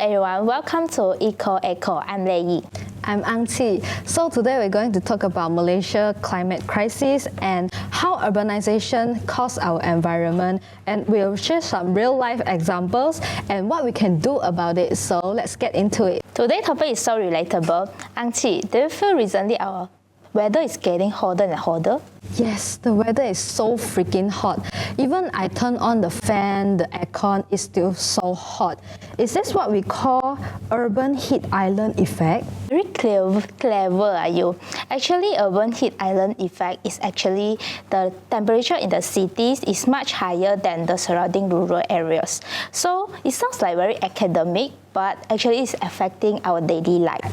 everyone, welcome to Echo. I'm Lei Yi. I'm Ang Qi. So today we're going to talk about Malaysia climate crisis and how urbanization causes our environment, and we'll share some real life examples and what we can do about it. So let's get into it. Today's topic is so relatable. Ang Qi, do you feel recently our weather is getting hotter and hotter? Yes, the weather is so freaking hot. Even I turn on the fan, the aircon is still so hot. Is this what we call urban heat island effect? Very clever are you. Actually, urban heat island effect is actually the temperature in the cities is much higher than the surrounding rural areas. So it sounds like very academic, but actually it's affecting our daily lives.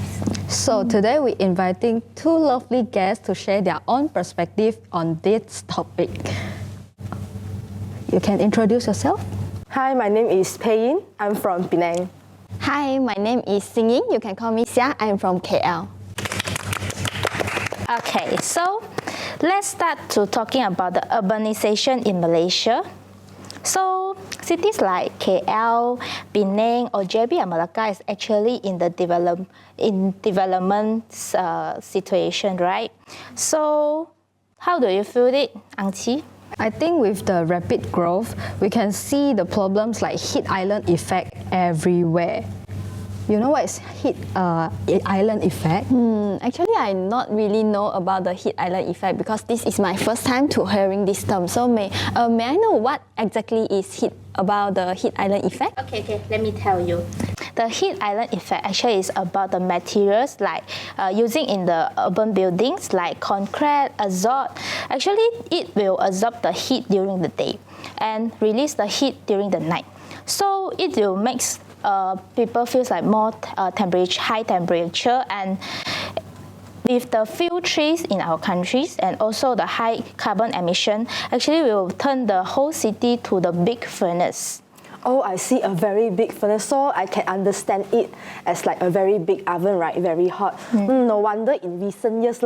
So today we're inviting two lovely guests to share their own perspective on this topic. You can introduce yourself. Hi, my name is Pei Yin. I'm from Penang. Hi, my name is Ying. You can call me Xia. I'm from KL. Okay, so let's start to talking about the urbanization in Malaysia. So cities like KL, Penang, or JB and Malacca is actually in the development situation, right? So how do you feel it, Ang Qi? I think with the rapid growth, we can see the problems like heat island effect everywhere. You know what is heat island effect? Actually, I not really know about the heat island effect because this is my first time to hearing this term. So may I know what exactly is about the heat island effect? Okay, let me tell you. The heat island effect actually is about the materials like using in the urban buildings like concrete, asphalt. Actually, it will absorb the heat during the day and release the heat during the night. So it will make people feels like more high temperature, and with the few trees in our countries and also the high carbon emission, actually will turn the whole city to the big furnace. Oh, I see, a very big furnace, so I can understand it as like a very big oven, right? Very hot. No wonder in recent years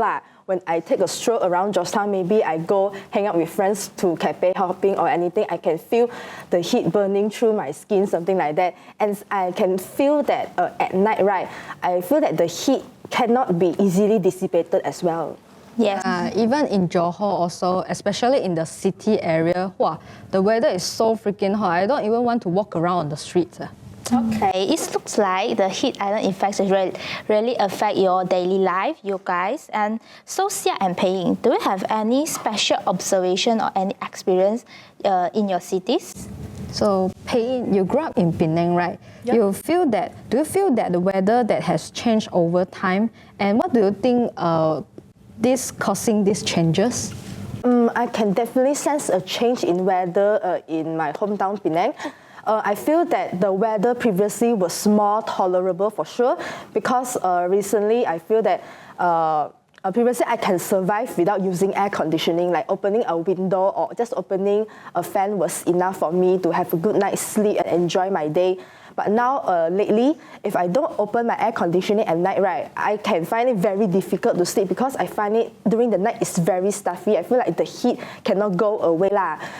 when I take a stroll around Georgetown, maybe I go hang out with friends to cafe hopping or anything, I can feel the heat burning through my skin, something like that. And I can feel that at night, right? I feel that the heat cannot be easily dissipated as well. Yes. Even in Johor also, especially in the city area, the weather is so freaking hot. I don't even want to walk around on the streets. Okay, it looks like the heat island effects really affect your daily life, you guys. And so Xia and Pei Ying, do you have any special observation or any experience in your cities? So Pei Ying, you grew up in Penang, right? Yep. Do you feel that the weather that has changed over time? And what do you think this causing these changes? I can definitely sense a change in weather in my hometown Penang. I feel that the weather previously was more tolerable for sure, because recently I feel that previously I can survive without using air conditioning, like opening a window or just opening a fan was enough for me to have a good night's sleep and enjoy my day. But now, lately, if I don't open my air conditioning at night, right, I can find it very difficult to sleep because I find it during the night it's very stuffy. I feel like the heat cannot go away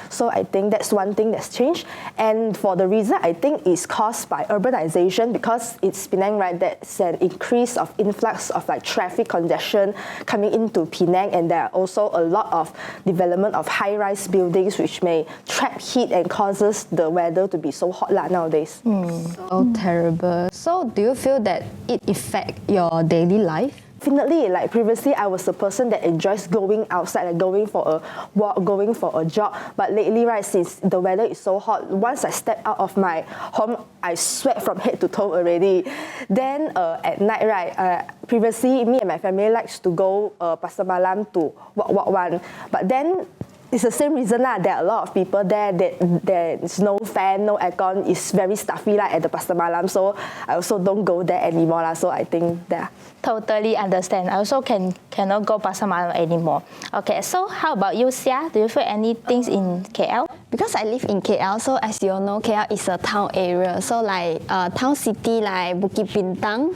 So I think that's one thing that's changed. And for the reason, I think it's caused by urbanization, because it's Penang, right, that's an increase of influx of like traffic congestion coming into Penang, and there are also a lot of development of high-rise buildings which may trap heat and causes the weather to be so hot nowadays. So terrible. So do you feel that it affects your daily life? Definitely, like previously I was a person that enjoys going outside, like going for a walk, going for a jog. But lately, right, since the weather is so hot, once I step out of my home, I sweat from head to toe already. Then at night, right, previously me and my family likes to go Pasar Malam to walk one. But then it's the same reason there are a lot of people there that there's no fan, no aircon, it's very stuffy at the Pasar Malam, so I also don't go there anymore so I think that. Totally understand. I also cannot go Pasar Malam anymore. Okay, so how about you, Xia? Do you feel any things in KL? Because I live in KL, so as you all know, KL is a town area. So like town city like Bukit Bintang,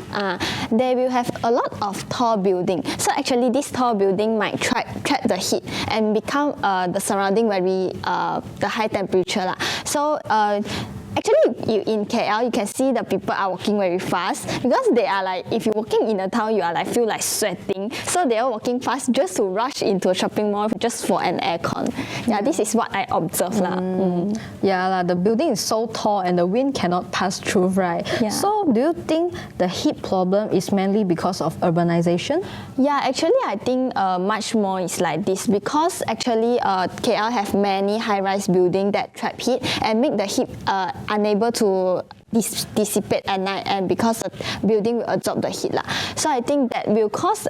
they will have a lot of tall building. So actually this tall building might trap the heat and become the surrounding very the high temperature. So actually you in KL you can see the people are walking very fast because they are like, if you're walking in a town you are like feel like sweating, so they are walking fast just to rush into a shopping mall just for an aircon. Yeah, this is what I observe lah. Yeah, the building is so tall and the wind cannot pass through, right? Yeah. So do you think the heat problem is mainly because of urbanization? Yeah, actually I think much more is like this because actually KL have many high-rise buildings that trap heat and make the heat unable to dissipate at night, and because the building will absorb the heat lah. So I think that will cause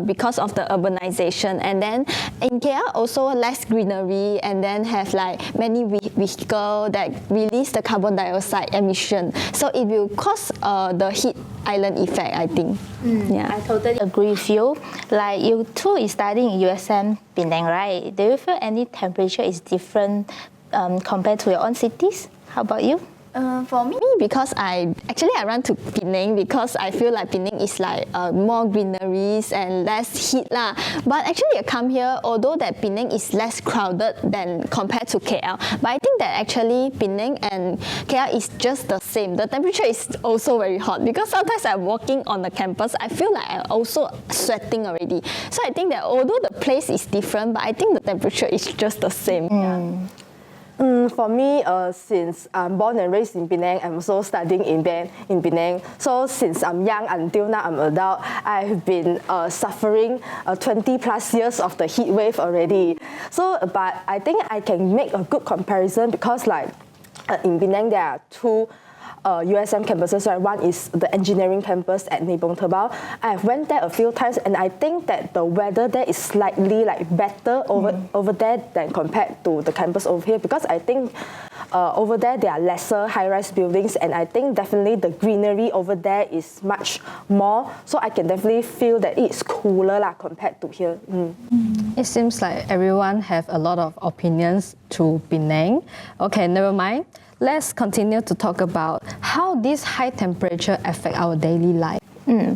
because of the urbanization, and then in KL also less greenery, and then have like many vehicle that release the carbon dioxide emission. So it will cause the heat island effect, I think. Yeah, I totally agree with you. Like you too is studying in USM Penang, right? Do you feel any temperature is different compared to your own cities? How about you? For me, because I run to Penang because I feel like Penang is like more greeneries and less heat lah. But actually I come here, although that Penang is less crowded than compared to KL, but I think that actually Penang and KL is just the same. The temperature is also very hot because sometimes I'm walking on the campus, I feel like I'm also sweating already. So I think that although the place is different, but I think the temperature is just the same. Yeah. For me, since I'm born and raised in Penang, I'm also studying in Penang. So since I'm young until now I'm adult, I've been suffering 20 plus years of the heat wave already. So, but I think I can make a good comparison because like in Penang there are two USM campuses, right? One is the engineering campus at Nebong Tebau. I have went there a few times and I think that the weather there is slightly like better over there than compared to the campus over here, because I think over there are lesser high-rise buildings, and I think definitely the greenery over there is much more, so I can definitely feel that it's cooler lah compared to here. It seems like everyone have a lot of opinions to Penang. Okay, never mind. Let's continue to talk about how this high temperature affect our daily life.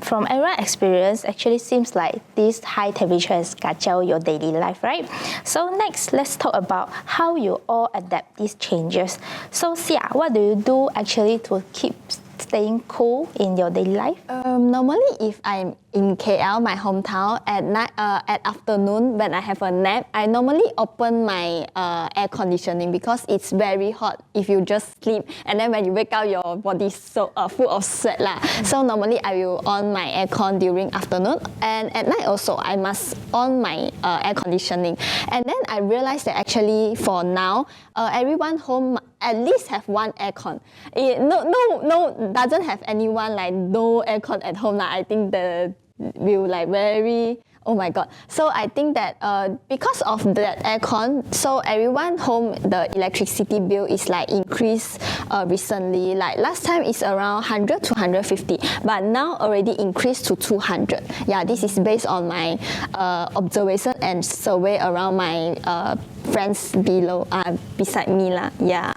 From everyone's experience, actually seems like this high temperature has kacau your daily life, right? So next, let's talk about how you all adapt these changes. So Sia, what do you do actually to keep staying cool in your daily life? Normally, if I'm in KL, my hometown, at night, at afternoon when I have a nap, I normally open my air conditioning because it's very hot if you just sleep, and then when you wake up, your body is so full of sweat lah. So normally I will on my aircon during afternoon, and at night also I must on my air conditioning. And then I realized that actually for now, everyone home at least have one aircon. No, doesn't have anyone like no aircon at home lah. I think the will like very, oh my god. So I think that because of that aircon, so everyone home the electricity bill is like increased recently. Like last time it's around 100 to 150, but now already increased to 200. Yeah, this is based on my observation and survey around my friends beside me lah. Yeah.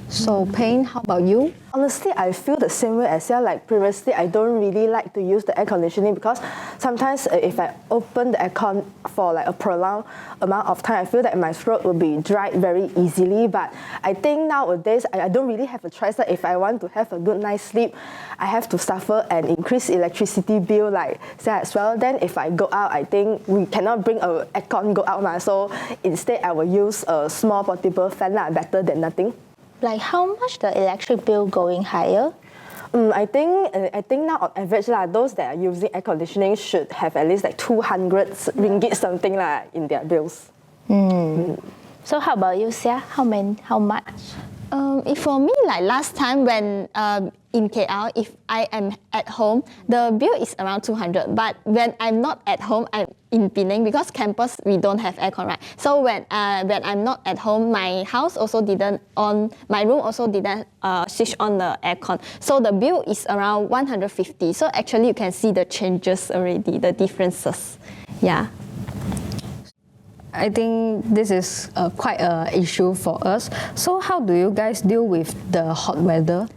So Payne, how about you? Honestly, I feel the same way as you. Like previously, I don't really like to use the air conditioning because sometimes if I open the aircon for like a prolonged amount of time, I feel that my throat will be dried very easily. But I think nowadays, I don't really have a choice. That if I want to have a good night's sleep, I have to suffer an increased electricity bill like that as well. Then if I go out, I think we cannot bring a aircon go out now. So instead, I will use a small portable fan lah, better than nothing. Like how much the electric bill going higher? I think now on average those that are using air conditioning should have at least like 200 ringgit something in their bills. So how about you, Sia? How much? If for me, like last time when in KL, if I am at home, the bill is around 200. But when I'm not at home, I'm in Penang because campus we don't have aircon, right? So when I'm not at home, my house also didn't on, my room also didn't switch on the aircon. So the bill is around 150. So actually you can see the changes already, the differences. Yeah. I think this is quite an issue for us. So how do you guys deal with the hot weather?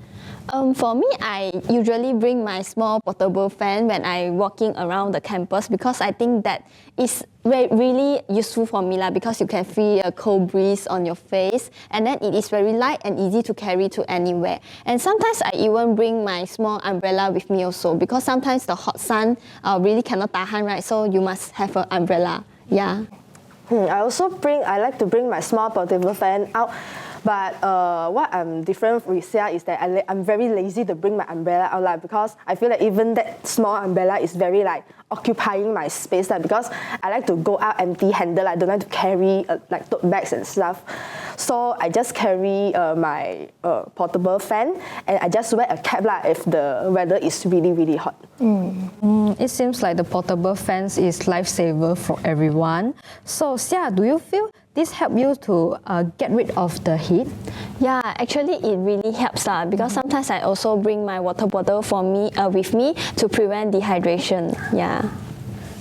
For me, I usually bring my small portable fan when I walking around the campus because I think that is really useful for me because you can feel a cold breeze on your face, and then it is very light and easy to carry to anywhere. And sometimes I even bring my small umbrella with me also because sometimes the hot sun really cannot tahan, right? So you must have an umbrella. Yeah. I like to bring my small portable fan out. But what I'm different with Sia is that I'm very lazy to bring my umbrella out because I feel that even that small umbrella is very occupying my space because I like to go out empty-handed. I don't like to carry tote bags and stuff. So I just carry my portable fan and I just wear a cap if the weather is really, really hot. It seems like the portable fans is lifesaver for everyone. So Sia, do you feel this help you to get rid of the heat? Yeah, actually it really helps because sometimes I also bring my water bottle with me to prevent dehydration. Yeah.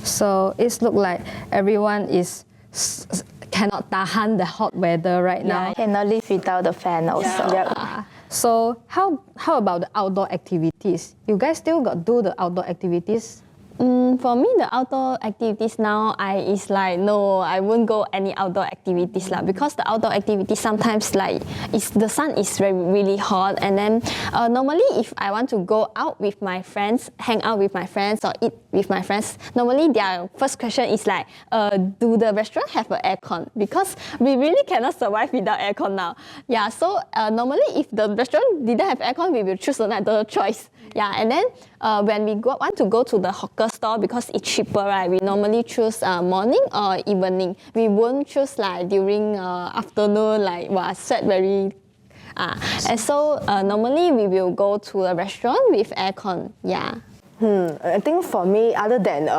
So it looks like everyone cannot tahan the hot weather right now. Cannot live without the fan also. Yep. So how about the outdoor activities? You guys still do the outdoor activities? For me, the outdoor activities now, no, I won't go any outdoor activities because the outdoor activities sometimes the sun is really hot, and then normally if I want to go out with my friends, hang out with my friends or eat with my friends, normally their first question is do the restaurant have an aircon? Because we really cannot survive without aircon now. Yeah, so normally if the restaurant didn't have aircon, we will choose another choice. Yeah, and then when we want to go to the hawker store because it's cheaper, right? We normally choose morning or evening. We won't choose during afternoon, sweat very. And so normally we will go to a restaurant with aircon. Yeah. I think for me, other than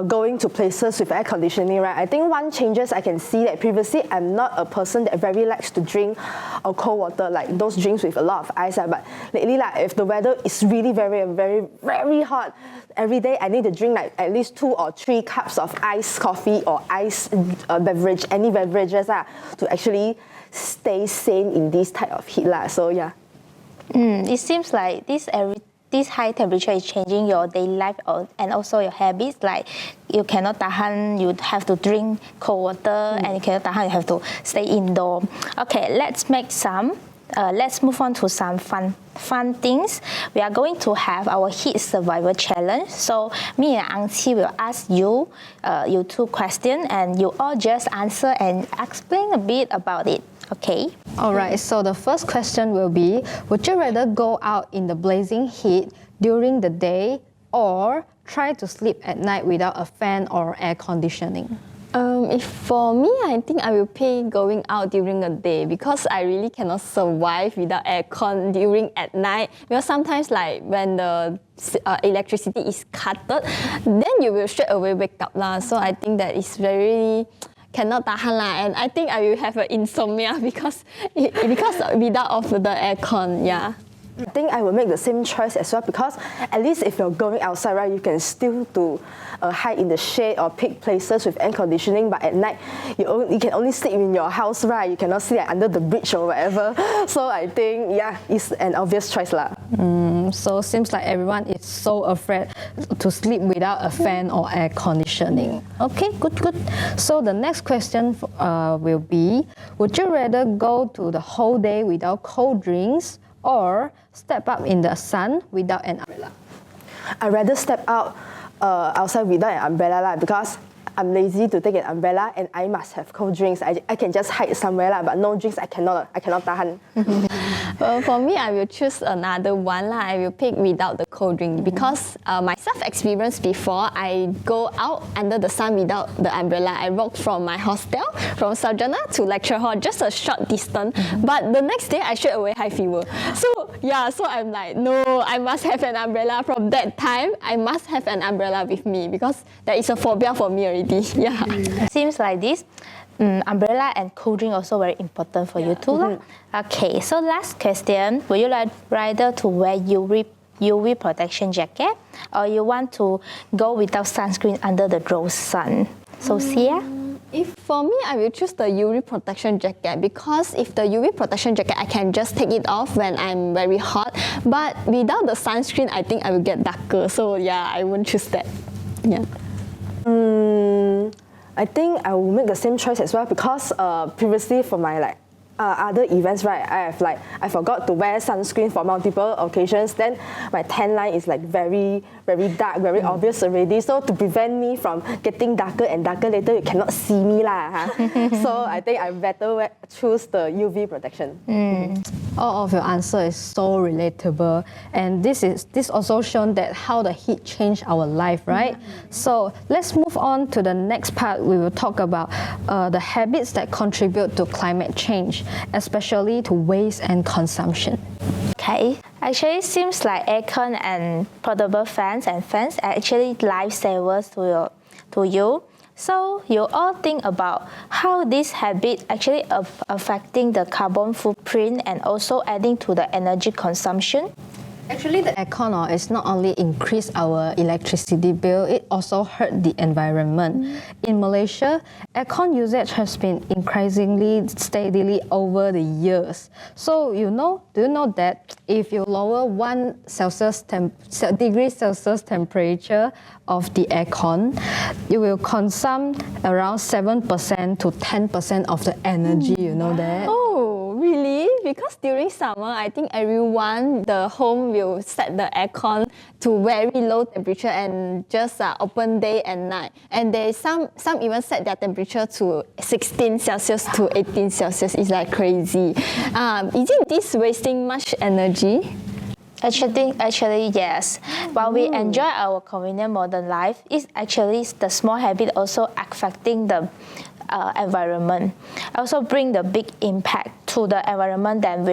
going to places with air conditioning, right? I think one changes I can see that previously I'm not a person that very likes to drink cold water, those drinks with a lot of ice. But lately, if the weather is really very, very, very hot, every day I need to drink at least 2 or 3 cups of iced coffee or iced beverage, any beverages to actually stay sane in this type of heat. So yeah. It seems like this high temperature is changing your daily life and also your habits. You cannot tahan, you have to drink cold water, and you cannot tahan, you have to stay indoor. Okay, let's move on to some fun things. We are going to have our heat survival challenge. So me and Auntie will ask you 2 questions, and you all just answer and explain a bit about it. Okay. All right, so the first question will be, would you rather go out in the blazing heat during the day or try to sleep at night without a fan or air conditioning? If for me, I think I will pick going out during the day because I really cannot survive without aircon during at night. Because sometimes when the electricity is cut, then you will straight away wake up So I think that is very cannot tahan and I think I will have an insomnia because without of the aircon. Yeah. I think I will make the same choice as well because at least if you're going outside, right, you can still hide in the shade or pick places with air conditioning. But at night, you can only sleep in your house, right? You cannot sleep under the bridge or whatever. So I think, it's an obvious choice So it seems like everyone is so afraid to sleep without a fan or air conditioning. Okay, good. So the next question will be, would you rather go to the whole day without cold drinks or step up in the sun without an umbrella? I'd rather step out outside without an umbrella because I'm lazy to take an umbrella and I must have cold drinks. I can just hide somewhere but no drinks I cannot tahan. For me, I will choose another one I will pick without the cold drink because myself experienced before I go out under the sun without the umbrella. I walked from my hostel from Sarjana to lecture hall just a short distance, but the next day I straight away high fever. So I'm no, I must have an umbrella. From that time I must have an umbrella with me because that is a phobia for me already. Yeah. Seems like this. Umbrella and cold drink also very important for you too. Okay, so last question. Would you rather to wear UV protection jacket or you want to go without sunscreen under the raw sun? So Sia? If for me, I will choose the UV protection jacket because if the UV protection jacket, I can just take it off when I'm very hot. But without the sunscreen, I think I will get darker. So yeah, I won't choose that. Yeah. I think I will make the same choice as well because previously for my other events, right, I forgot to wear sunscreen for multiple occasions. Then my tan line is very, very dark, very obvious already. So to prevent me from getting darker and darker later, you cannot see me lah. So I think I better choose the UV protection. All of your answer is so relatable, and this also shown that how the heat changed our life, right? So let's move on to the next part. We will talk about the habits that contribute to climate change, especially to waste and consumption. Okay, actually it seems like aircon and portable fans are actually lifesavers to you. So you all think about how this habit actually affecting the carbon footprint and also adding to the energy consumption. Actually, the aircon is not only increase our electricity bill, it also hurt the environment. In Malaysia, aircon usage has been increasingly steadily over the years. So do you know that if you lower 1 degree Celsius temperature of the aircon, you will consume around 7% to 10% of the energy, you know that? Oh, really? Because during summer, I think the home will set the aircon to very low temperature and just open day and night. And some even set their temperature to 16 Celsius to 18 Celsius. It's like crazy. Isn't this wasting much energy? Actually, yes. While we enjoy our convenient modern life, it's actually the small habit also affecting the environment. Also bring the big impact to the environment than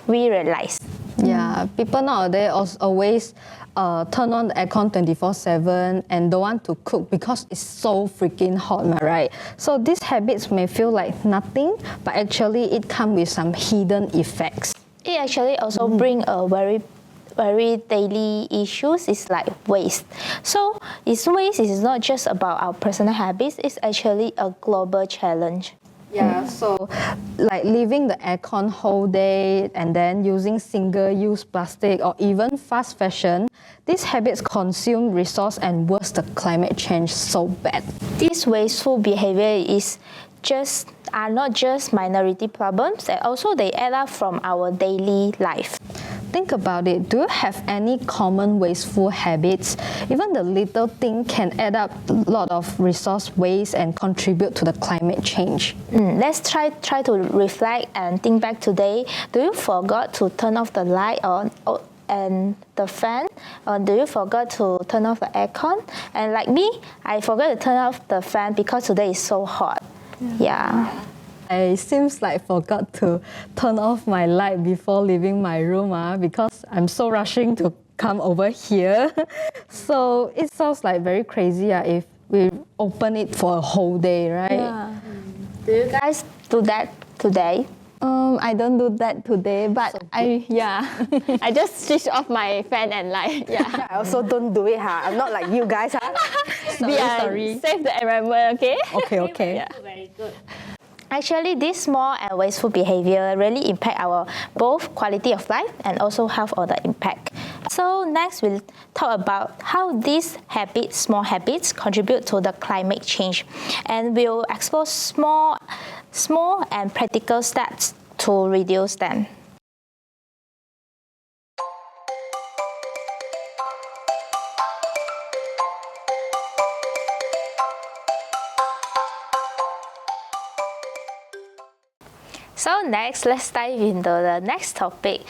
we realize. Yeah, people nowadays always turn on the aircon 24/7 and don't want to cook because it's so freaking hot, right? So these habits may feel like nothing, but actually it comes with some hidden effects. It actually also bring a very daily issues. It's like waste. So waste is not just about our personal habits. It's actually a global challenge. Yeah, so like leaving the aircon whole day and then using single-use plastic or even fast fashion, these habits consume resource and worse the climate change so bad. This wasteful behavior are not just minority problems, and also they add up from our daily life. Think about it. Do you have any common wasteful habits? Even the little thing can add up a lot of resource waste and contribute to the climate change. Let's try to reflect and think back today. Do you forgot to turn off the light and the fan? Or do you forgot to turn off the aircon? And like me, I forgot to turn off the fan because today is so hot. Yeah. I seems like forgot to turn off my light before leaving my room because I'm so rushing to come over here. So it sounds like very crazy if we open it for a whole day, right? Yeah. Do you guys do that today? I don't do that today, but so I just switch off my fan and light. Yeah. I also don't do it. I'm not like you guys. Sorry. Save the environment, okay? Okay. Yeah. Very good. Actually, this small and wasteful behavior really impact our both quality of life and also health or the impact. So next we'll talk about how these small habits contribute to the climate change, and we'll explore small and practical steps to reduce them. So next, let's dive into the next topic.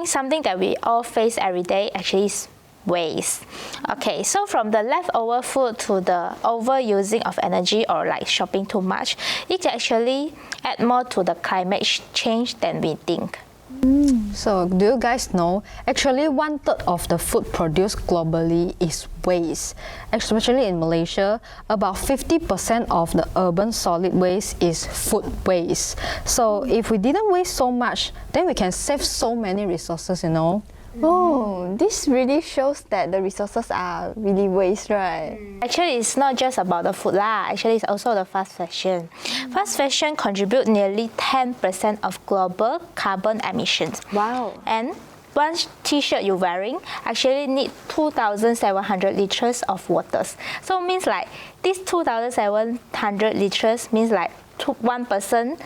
Something that we all face every day actually is waste. Okay, so from the leftover food to the overusing of energy or like shopping too much, it actually add more to the climate change than we think. So do you guys know, actually 1/3 of the food produced globally is waste. Especially in Malaysia, about 50% of the urban solid waste is food waste. So if we didn't waste so much, then we can save so many resources, Oh, this really shows that the resources are really waste, right? Actually, it's not just about the food lah. Actually, it's also the fast fashion. Fast fashion contribute nearly 10% of global carbon emissions. Wow. And one t-shirt you're wearing actually need 2,700 liters of waters. So it means like this 2,700 liters means like one person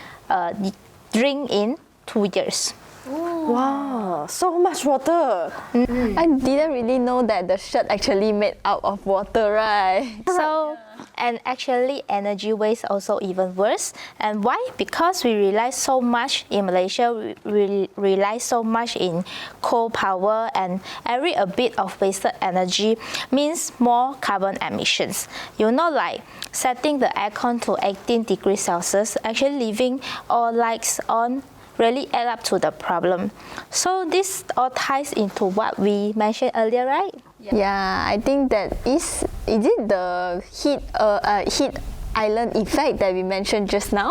drink in 2 years. Wow, so much water. I didn't really know that the shirt actually made out of water, right? So, and actually energy waste also even worse. And why? Because we rely so much in Malaysia, we rely so much in coal power, and every a bit of wasted energy means more carbon emissions. You know, like setting the aircon to 18 degrees Celsius, actually leaving all lights on really add up to the problem. So this all ties into what we mentioned earlier, right? Yeah, I think that is it the heat island effect that we mentioned just now?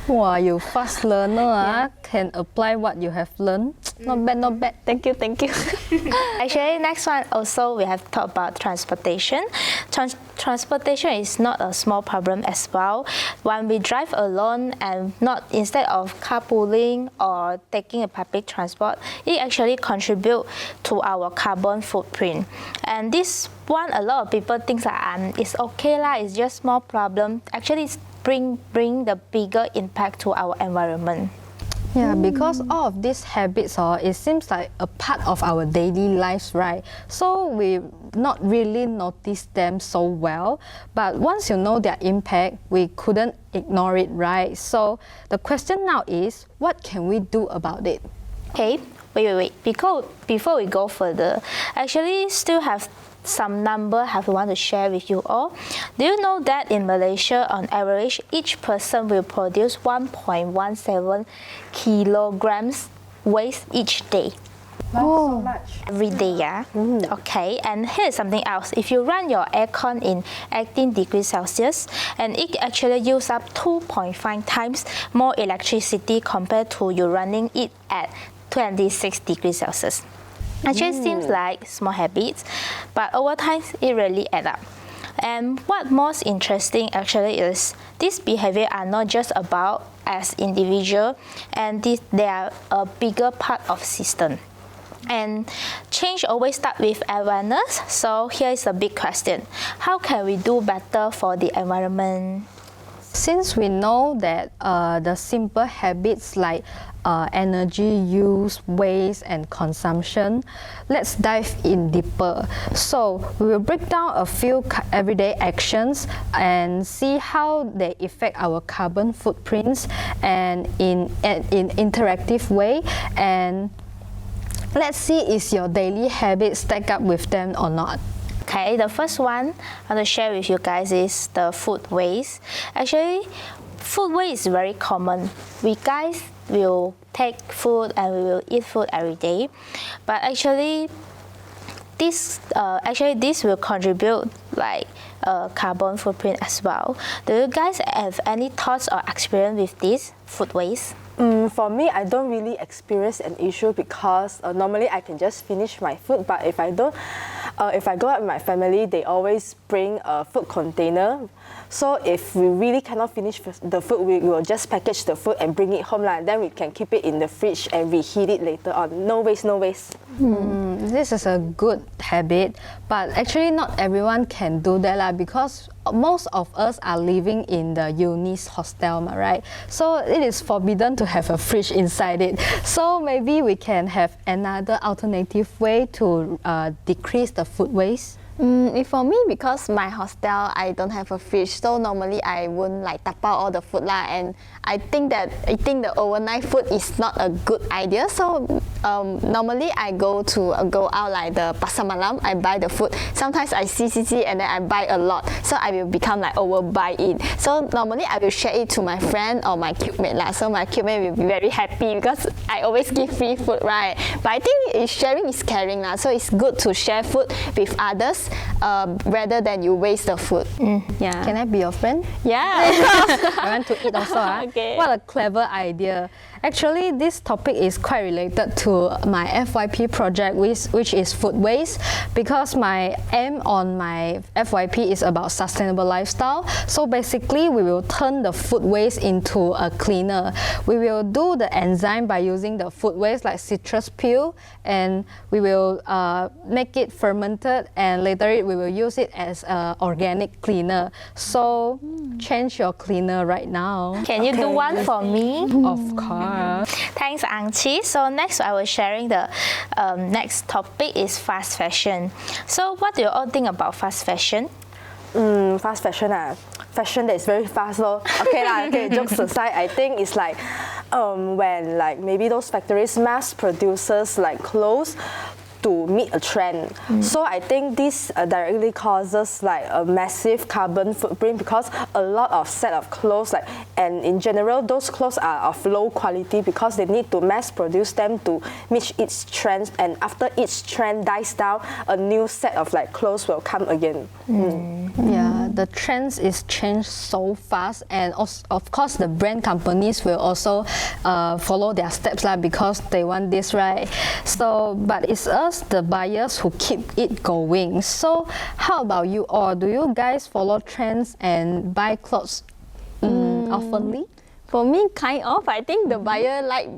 Wow, you fast learner, can apply what you have learned. Not bad, not bad. Thank you, thank you. Actually, next one also we have talked about transportation. Transportation is not a small problem as well. When we drive alone and not instead of carpooling or taking a public transport, it actually contributes to our carbon footprint. And this one, a lot of people think that it's okay lah, it's just small problem. Actually, it's bring the bigger impact to our environment. Yeah, because all of these habits, it seems like a part of our daily lives, right? So we not really notice them so well, but once you know their impact, we couldn't ignore it, right? So the question now is, what can we do about it? Okay, wait. Before we go further, actually still have some number I want to share with you all. Do you know that in Malaysia, on average, each person will produce 1.17 kilograms waste each day? Wow, so much. Every day, yeah? Okay, and here's something else. If you run your aircon in 18 degrees Celsius, and it actually uses up 2.5 times more electricity compared to you running it at 26 degrees Celsius. Actually, seems like small habits, but over time, it really adds up. And what most interesting actually is these behavior are not just about as individual, and they are a bigger part of system. And change always starts with awareness. So here is a big question: how can we do better for the environment? Since we know that the simple habits like energy use, waste, and consumption, let's dive in deeper. So we will break down a few everyday actions and see how they affect our carbon footprints and in interactive way. And let's see is your daily habits stack up with them or not. Okay, the first one I want to share with you guys is the food waste. Actually, food waste is very common. We guys will take food and we will eat food every day, but actually this will contribute like carbon footprint as well. Do you guys have any thoughts or experience with this food waste? For me, I don't really experience an issue because normally I can just finish my food. But if I don't, if I go out with my family, they always bring a food container. So if we really cannot finish the food, we will just package the food and bring it home. Then we can keep it in the fridge and reheat it later on. No waste, no waste. This is a good habit, but actually not everyone can do that because most of us are living in the uni's hostel, right? So it is forbidden to have a fridge inside it. So maybe we can have another alternative way to decrease the food waste. For me, because my hostel, I don't have a fridge, so normally I won't like tap out all the food and I think that eating the overnight food is not a good idea. So normally I go out like the pasar malam, I buy the food. Sometimes I see and then I buy a lot, so I will become like overbuy it. So normally I will share it to my friend or my cube mate so my cube mate will be very happy because I always give free food, right? But I think sharing is caring so it's good to share food with others. rather than you waste the food. Yeah. Can I be your friend? Yeah. I want to eat also. Okay. What a clever idea. Actually, this topic is quite related to my FYP project, which is food waste, because my aim on my FYP is about sustainable lifestyle. So basically, we will turn the food waste into a cleaner. We will do the enzyme by using the food waste like citrus peel, and we will make it fermented, and later we will use it as an organic cleaner. So change your cleaner right now. Can you do one for me? Of course. Thanks, Angqi. So next, I was sharing the next topic is fast fashion. So what do you all think about fast fashion? Fast fashion fashion that is very fast lor. Okay lah, okay, jokes aside, I think it's like when like maybe those factories mass produces like clothes to meet a trend. So I think this directly causes like a massive carbon footprint, because a lot of set of clothes, like, and in general those clothes are of low quality because they need to mass produce them to meet its trends, and after each trend dies down, a new set of like clothes will come again. Yeah, the trends is changed so fast, and also, of course the brand companies will also follow their steps lah, because they want this, right? So, but it's us, the buyers, who keep it going. So how about you all? Do you guys follow trends and buy clothes oftenly? For me, kind of. I think the buyer like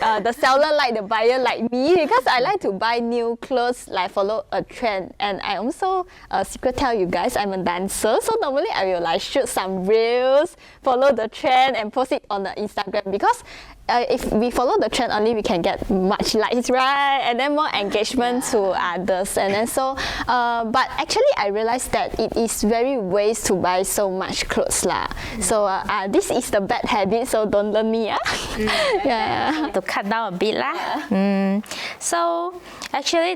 the seller like the buyer like me, because I like to buy new clothes, like follow a trend. And I also secret tell you guys, I'm a dancer, so normally I will like shoot some reels, follow the trend and post it on the Instagram, because if we follow the trend only, we can get much likes, right? And then more engagement to others. And then so, but actually I realized that it is very waste to buy so much clothes lah. So this is the bad habit, so don't learn me. Yeah. To cut down a bit lah. So actually,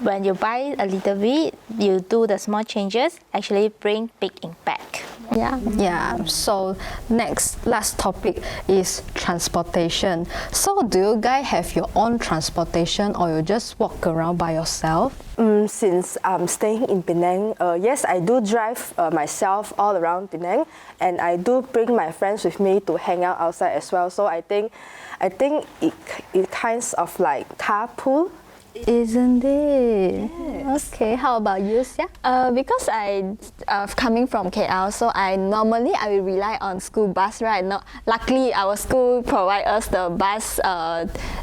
when you buy a little bit, you do the small changes, actually bring big impact. Yeah. So last topic is transportation. So do you guys have your own transportation, or you just walk around by yourself? Since I'm staying in Penang, yes, I do drive myself all around Penang, and I do bring my friends with me to hang out outside as well. So I think it kinds of like carpool. Isn't it? Yes. Okay, how about you, Sia? Because I coming from KL, so I will rely on school bus, right? No, luckily our school provide us the bus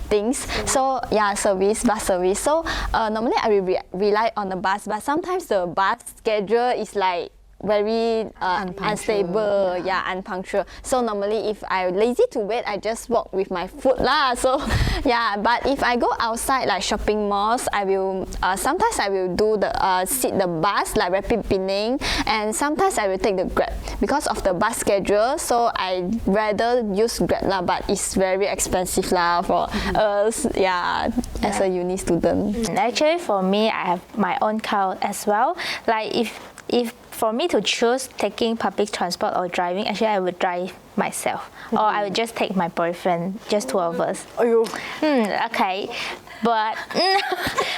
things. So yeah, bus service. So normally I will rely on the bus, but sometimes the bus schedule is like very unstable, unpunctual. So normally if I'm lazy to wait, I just walk with my foot lah. So yeah, but if I go outside like shopping malls, I will sometimes I will do the sit the bus like Rapid Penang, and sometimes I will take the Grab because of the bus schedule. So I rather use Grab lah, but it's very expensive lah for us. As a uni student. Actually, for me, I have my own car as well. Like if for me to choose taking public transport or driving, actually I would drive myself, or I would just take my boyfriend, just two of us. Okay, but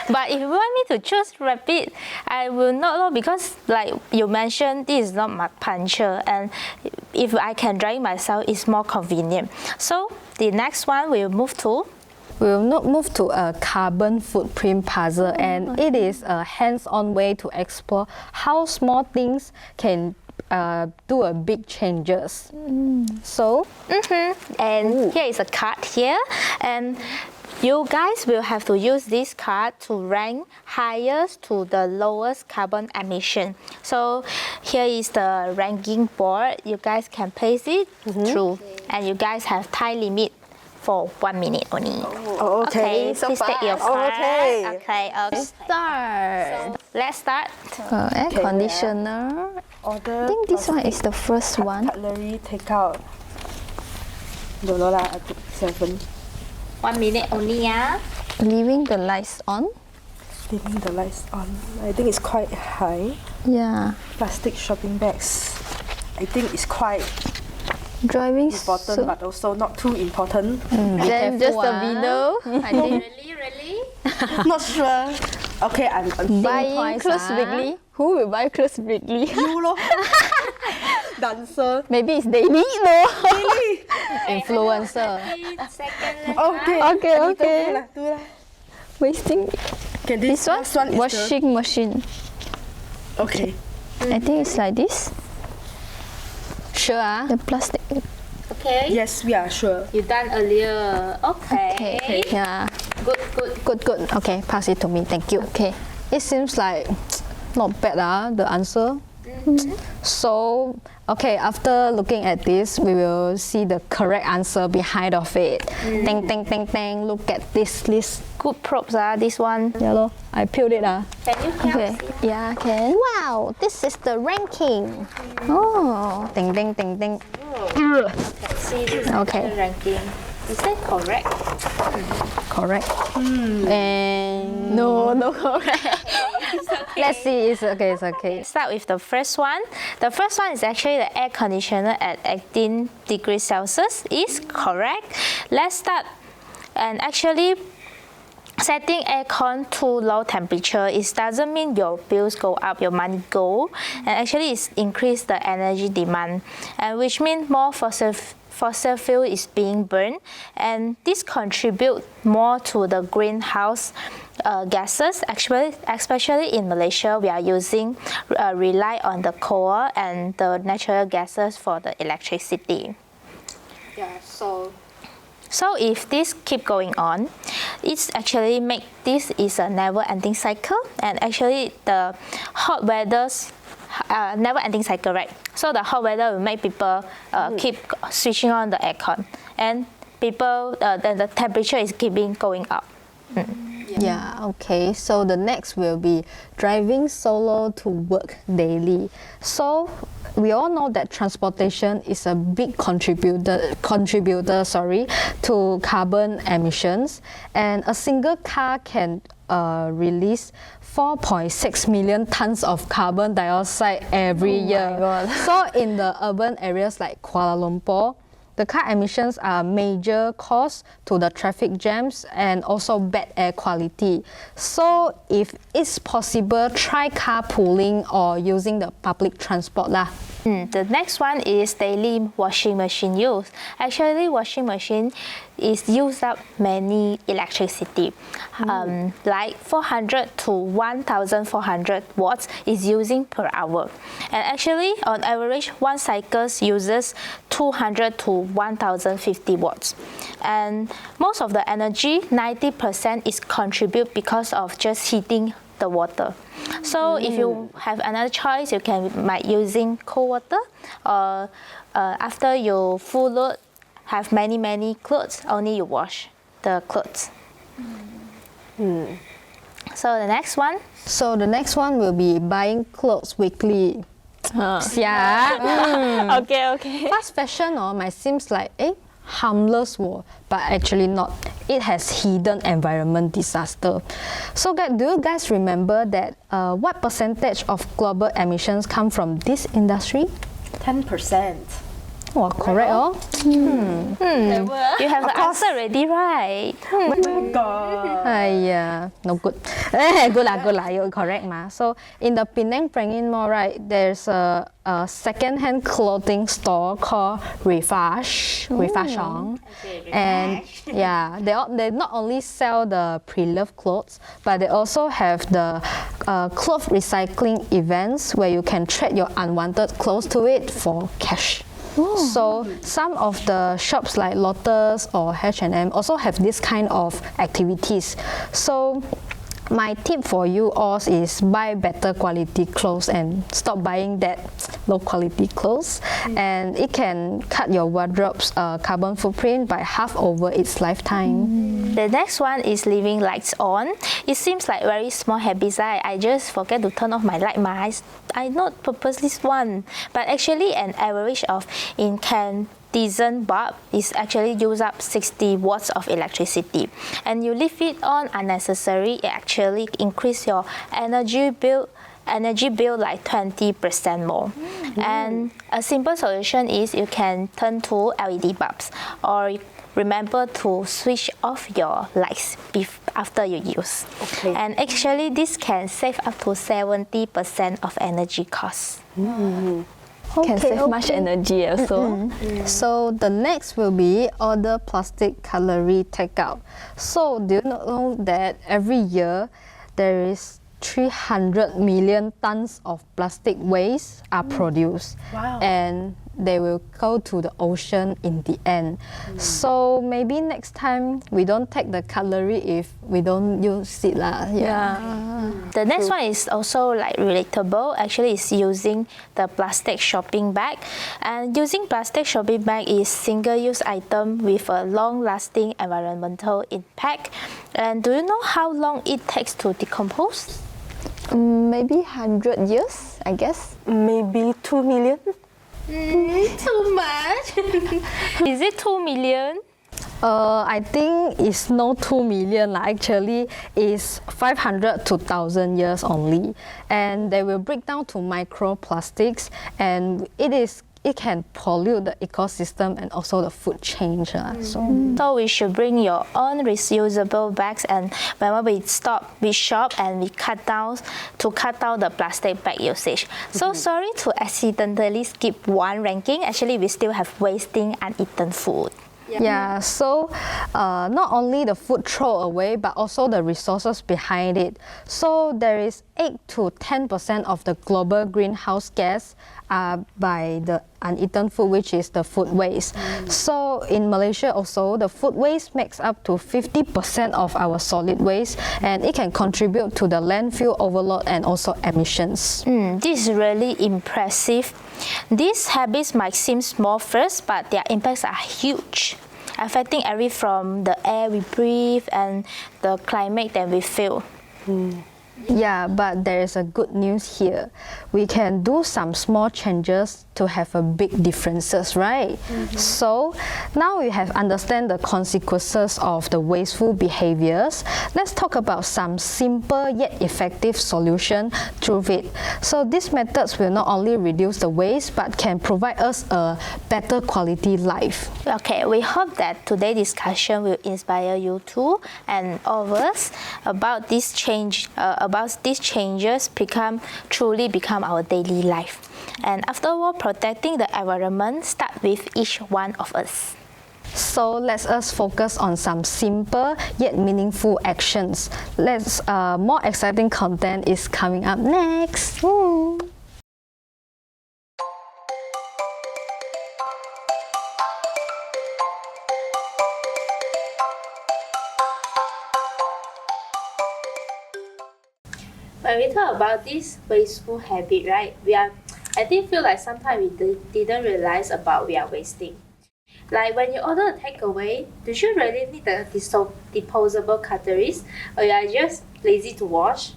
but if you want me to choose Rapid, I will not know, because like you mentioned, this is not my puncture, and if I can drive myself, it's more convenient. So the next one we'll move to. We will not move to a carbon footprint puzzle, and it is a hands-on way to explore how small things can do a big changes. So, and here is a card here, and you guys will have to use this card to rank highest to the lowest carbon emission. So here is the ranking board. You guys can place it through, and you guys have time limit for 1 minute only. Okay. So please take your card. Okay. start. So let's start. Air conditioner. Order. I think this one is the first one. Cutlery, take out. Don't know lah, I took 7. 1 minute only, yeah. Leaving the lights on. Leaving the lights on. I think it's quite high. Yeah. Plastic shopping bags. I think it's quite Driving important, but also not too important. then just the window. I think. Really? Not sure. Okay, I'm Buying twice, clothes ah. weekly. Who will buy clothes weekly? you lor. Dancer. Maybe it's daily. No. Influencer. Okay. Okay, I need to okay. do lah, do lah. Wasting. Okay, This one, last one is washing machine. Okay. I think it's like this. Sure. Ah. The plastic. Okay. Yes, we are sure. You done earlier. Okay. Yeah. Good. Good. Okay, pass it to me. Thank you. Okay. It seems like not bad, the answer. So, okay, after looking at this, we will see the correct answer behind of it. Tang, tang, tang, tang. Look at this list. Good props, this one. Yeah, lor. I peeled it. Can you help Okay. see? Yeah, can. Wow, this is the ranking. Oh. Ding, ding, ding, ding. See this Okay. the ranking. Is that correct? Correct. And No, correct. let's see. It's okay. It's okay. Start with the first one. The first one is actually the air conditioner at 18 degrees Celsius is correct. Let's start. And actually, setting aircon to low temperature, it doesn't mean your bills go up, your money go, and actually it's increase the energy demand, and which means more fossil fuel is being burned, and this contribute more to the greenhouse gases. Actually, especially in Malaysia, we are using rely on the coal and the natural gases for the electricity. Yeah, so So if this keep going on, it's actually make this is a never-ending cycle, and actually the hot weather's never-ending cycle, right? So the hot weather will make people keep switching on the aircon, and people then the temperature is keeping going up. Yeah, okay. So the next will be driving solo to work daily. So we all know that transportation is a big contributor to carbon emissions, and a single car can release 4.6 million tons of carbon dioxide every year. So in the urban areas like Kuala Lumpur, the car emissions are a major cause to the traffic jams and also bad air quality. So if it's possible, try carpooling or using the public transport lah. The next one is daily washing machine use. Actually, washing machine is used up many electricity. Like 400 to 1,400 watts is using per hour. And actually, on average, one cycle uses 200 to 1,050 watts. And most of the energy, 90% is contribute because of just heating the water. So if you have another choice, you can might using cold water, or after you full load, have many clothes, only you wash the clothes. So the next one. So the next one will be buying clothes weekly. Yeah. Okay. Fast fashion might seems like harmless, but actually not. It has hidden environment disaster. So do you guys remember that what percentage of global emissions come from this industry? 10%. Oh, correct. You have the answer ready, right? Oh my god. No good. Good lah. You're correct, ma. So in the Penang Prangin Mall, right, there's a second-hand clothing store called Refashong. And yeah, they not only sell the pre-loved clothes, but they also have the cloth recycling events where you can trade your unwanted clothes to it for cash. So some of the shops like Lotus or H&M also have this kind of activities. So my tip for you all is buy better quality clothes and stop buying that low quality clothes, and it can cut your wardrobe's carbon footprint by half over its lifetime. The next one is leaving lights on. It seems like very small habits. I just forget to turn off my light. I not purposely one, but actually an average of incandescent bulb is actually use up 60 watts of electricity, and you leave it on unnecessary, it actually increase your energy bill energy bill like 20% more. And a simple solution is you can turn to LED bulbs, or remember to switch off your lights after you use. Okay. And actually this can save up to 70% of energy costs. Can save much energy also. So the next will be order plastic cutlery takeout. So do you know that every year there is 300 million tons of plastic waste are produced, and they will go to the ocean in the end. So maybe next time we don't take the cutlery if we don't use it lah. The next one is also like relatable. Actually, it's using the plastic shopping bag. And using plastic shopping bag is single-use item with a long-lasting environmental impact. And do you know how long it takes to decompose? Maybe 100 years, I guess. Maybe 2 million. Too much. Is it 2 million? I think it's no 2 million lah. Actually, it's 500 to 1,000 years only, and they will break down to microplastics, and it can pollute the ecosystem and also the food chain. So we should bring your own reusable bags, and whenever we stop, we shop and we cut down the plastic bag usage. So sorry to accidentally skip one ranking. Actually, we still have wasting uneaten food. Yeah, so not only the food throw away, but also the resources behind it. So there is 8 to 10% of the global greenhouse gas by the uneaten food, which is the food waste. So in Malaysia also, the food waste makes up to 50% of our solid waste, and it can contribute to the landfill overload and also emissions. This is really impressive. These habits might seem small first, but their impacts are huge, affecting everything from the air we breathe and the climate that we feel. Yeah, but there is a good news here. We can do some small changes to have a big differences, right? So now we have understand the consequences of the wasteful behaviors. Let's talk about some simple yet effective solution through it. So these methods will not only reduce the waste, but can provide us a better quality life. Okay, we hope that today's discussion will inspire you too, and all of us about this change. About these changes truly become our daily life. And after all, protecting the environment starts with each one of us. So let us focus on some simple yet meaningful actions. More exciting content is coming up next. Woo. When we talk about this wasteful habit, right, I feel like sometimes we didn't realize about we are wasting. Like when you order a takeaway, do you really need the disposable cutleries, or you are just lazy to wash?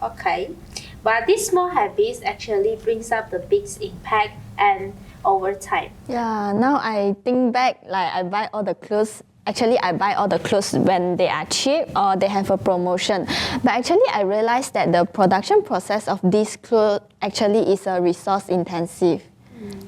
Okay, but these small habits actually brings up the biggest impact and over time. Yeah, now I think back, like I buy all the clothes. Actually, I buy all the clothes when they are cheap or they have a promotion. But actually, I realized that the production process of these clothes actually is a resource intensive.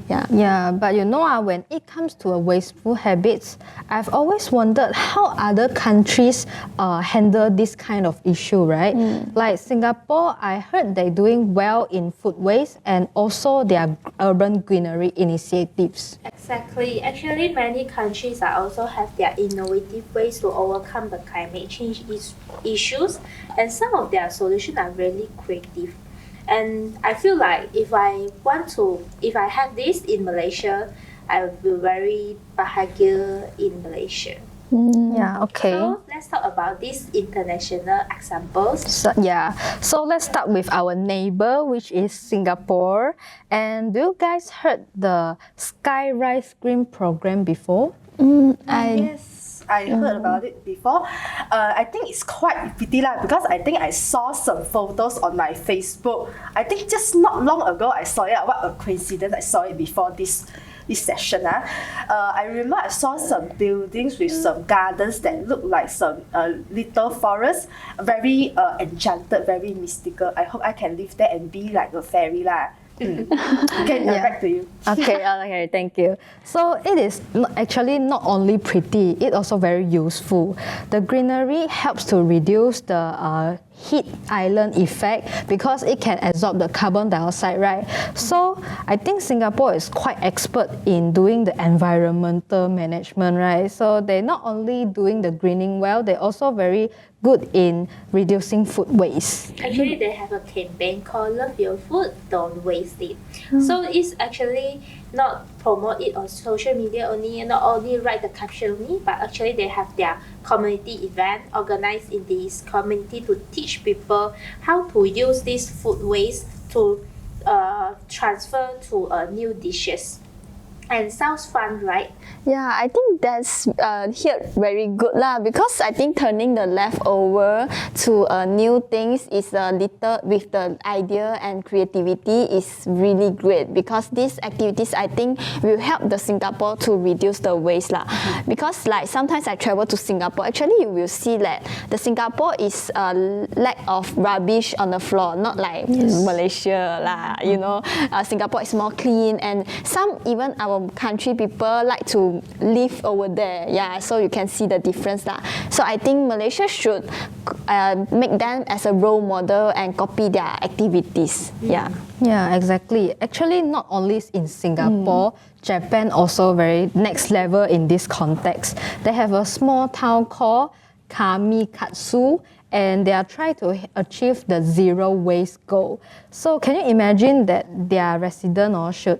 Yeah, but you know, when it comes to wasteful habits, I've always wondered how other countries handle this kind of issue, right? Like Singapore, I heard they're doing well in food waste and also their urban greenery initiatives. Exactly. Actually, many countries also have their innovative ways to overcome the climate change issues, and some of their solutions are really creative. And I feel like if I have this in Malaysia, I will be very bahagia in Malaysia. Yeah, okay. So let's talk about these international examples. So let's start with our neighbor, which is Singapore. And do you guys heard the Sky Rice Green program before? Yes, I heard about it before. I think it's quite pity because I think I saw some photos on my Facebook. I think just not long ago I saw it. What a coincidence! I saw it before this this session. I remember I saw some buildings with some gardens that look like some little forest, very enchanted, very mystical. I hope I can live there and be like a fairy lah. Okay, back to you. Okay, thank you. So it is actually not only pretty, it also very useful. The greenery helps to reduce the heat island effect because it can absorb the carbon dioxide, right? So I think Singapore is quite expert in doing the environmental management, right? So they're not only doing the greening well, they're also very good in reducing food waste. Actually, they have a campaign called Love Your Food, Don't Waste It. So it's actually not promote it on social media only, not only write the caption only, but actually they have their community event organized in this community to teach people how to use this food waste to transfer to new dishes. And sounds fun, right? Yeah, I think that's here very good lah, because I think turning the leftover to new things is a little with the idea and creativity is really great, because these activities I think will help the Singapore to reduce the waste lah. Because like sometimes I travel to Singapore, actually you will see that the Singapore is a lack of rubbish on the floor, not like Malaysia lah. You know, Singapore is more clean, and some even our country people like to live over there. Yeah, so you can see the difference lah. So I think Malaysia should make them as a role model and copy their activities. Yeah. Yeah, exactly. Actually, not only in Singapore, Japan also very next level in this context. They have a small town called Kamikatsu, and they are trying to achieve the zero waste goal. So can you imagine that their residents should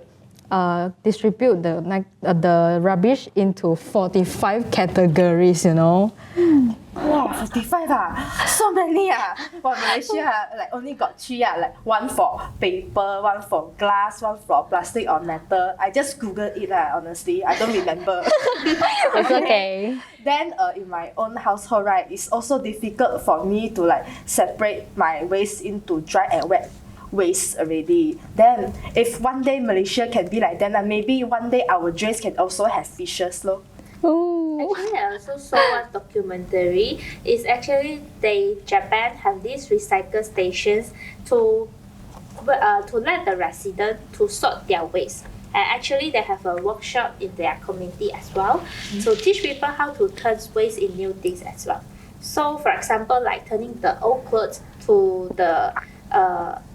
distribute the rubbish into 45 categories, you know? Wow, 45 so many For Malaysia, like only got 3 like one for paper, one for glass, one for plastic or metal. I just Googled it honestly, I don't remember. It's okay. Then in my own household, right, it's also difficult for me to like separate my waste into dry and wet waste already. Then if one day Malaysia can be like that, maybe one day our drains can also have fishes. Actually, I also saw one documentary. It's actually Japan have these recycle stations to let the resident to sort their waste. And actually, they have a workshop in their community as well to teach people how to turn waste in new things as well. So, for example, like turning the old clothes to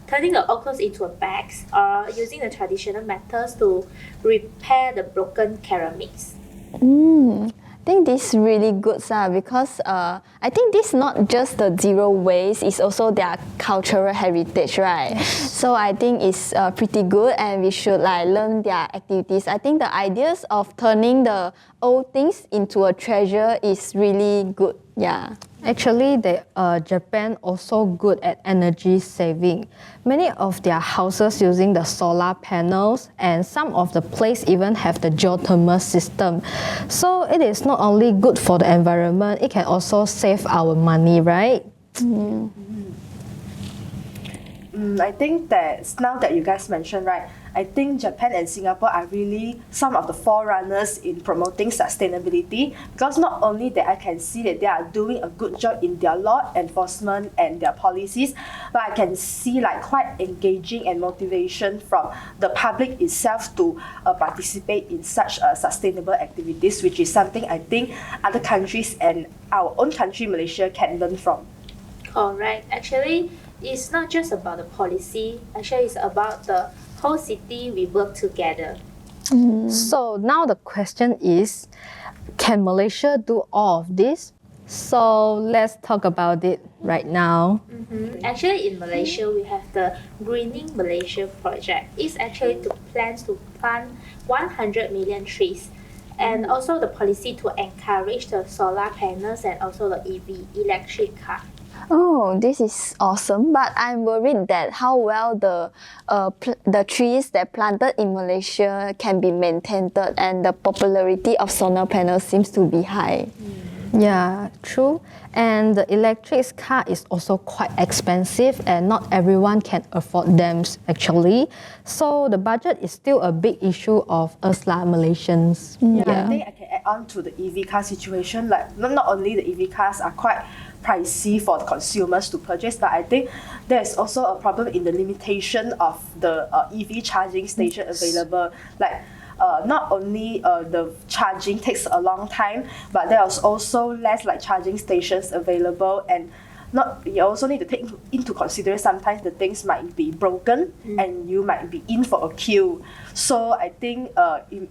turning the old clothes into a bags, or using the traditional methods to repair the broken ceramics. I think this is really good, because I think this not just the zero waste, it's also their cultural heritage, right? So I think it's pretty good, and we should like learn their activities. I think the ideas of turning the old things into a treasure is really good. Yeah. Actually, Japan also good at energy saving. Many of their houses using the solar panels, and some of the place even have the geothermal system. So it is not only good for the environment, it can also save our money, right? I think that now that you guys mentioned, right, I think Japan and Singapore are really some of the forerunners in promoting sustainability, because not only that I can see that they are doing a good job in their law enforcement and their policies, but I can see like quite engaging and motivation from the public itself to participate in such sustainable activities, which is something I think other countries and our own country, Malaysia, can learn from. Correct. Actually, it's not just about the policy. Actually, it's about the whole city, we work together. So now the question is, can Malaysia do all of this? So let's talk about it right now. Actually, in Malaysia, we have the Greening Malaysia project. It's actually plans to plant 100 million trees. And also the policy to encourage the solar panels and also the EV, electric car. Oh, this is awesome, but I'm worried that how well the trees that planted in Malaysia can be maintained, and the popularity of solar panels seems to be high. Yeah, true. And the electric car is also quite expensive and not everyone can afford them actually. So the budget is still a big issue of us Malaysians. I think I can add on to the EV car situation. Like not only the EV cars are quite pricey for the consumers to purchase, but I think there's also a problem in the limitation of the EV charging station available. Like not only the charging takes a long time, but there's also less like charging stations available, and you also need to take into consideration sometimes the things might be broken and you might be in for a queue. So I think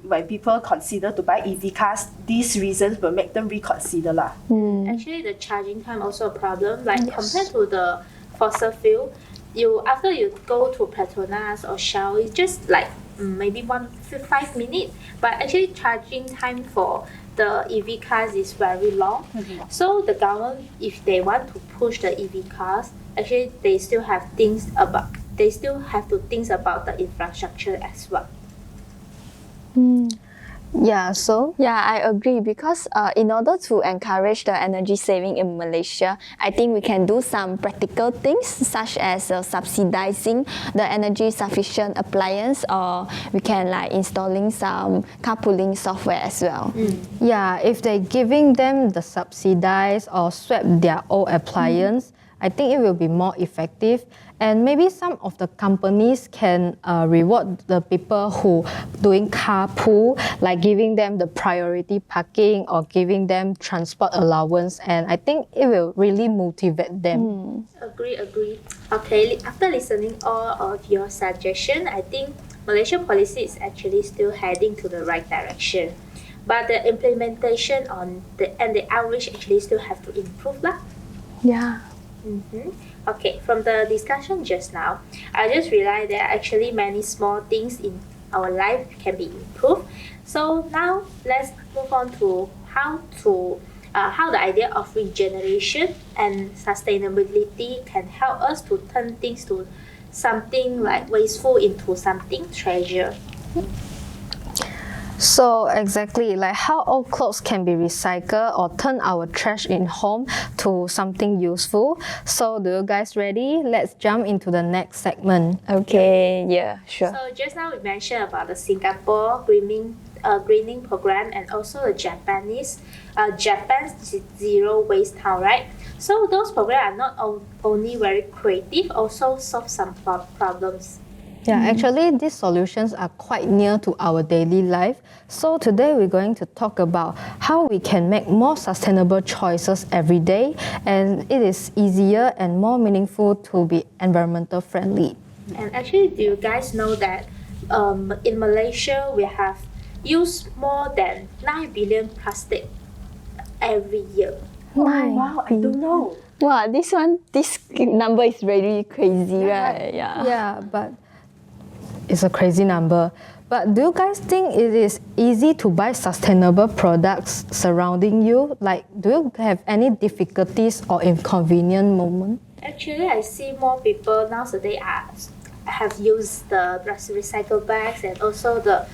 when people consider to buy EV cars, these reasons will make them reconsider lah. Actually, the charging time also a problem. Like compared to the fossil fuel, after you go to Petronas or Shell, it's just like maybe 5 minutes. But actually, charging time for the EV cars is very long. So the government, if they want to push the EV cars, actually they still have to think about the infrastructure as well. Yeah, so Yeah, I agree because in order to encourage the energy saving in Malaysia, I think we can do some practical things such as subsidizing the energy sufficient appliance, or we can like installing some carpooling software as well. yeah, if they're giving them the subsidize or swap their old appliance, I think it will be more effective. And maybe some of the companies can reward the people who doing carpool, like giving them the priority parking or giving them transport allowance. And I think it will really motivate them. Agree. Okay, after listening all of your suggestion, I think Malaysian policy is actually still heading to the right direction. But the implementation and the outreach actually still have to improve lah. Yeah. Okay, from the discussion just now, I just realized there are actually many small things in our life can be improved. So now let's move on to how the idea of regeneration and sustainability can help us to turn things to something like wasteful into something treasure. So exactly, like how old clothes can be recycled or turn our trash in home to something useful. So do you guys ready? Let's jump into the next segment. Okay, yeah, sure. So just now we mentioned about the Singapore greening program and also the Japan's zero waste town, right? So those programs are not only very creative, also solve some problems. Yeah, actually these solutions are quite near to our daily life. So today we're going to talk about how we can make more sustainable choices every day, and it is easier and more meaningful to be environmental friendly. And actually, do you guys know that in Malaysia we have used more than 9 billion plastic every year? Wow, I don't know. Wow, this number is really crazy, right? Yeah. Yeah, but it's a crazy number. But do you guys think it is easy to buy sustainable products surrounding you? Like, do you have any difficulties or inconvenient moment? Actually, I see more people nowadays have used the recycle bags and also the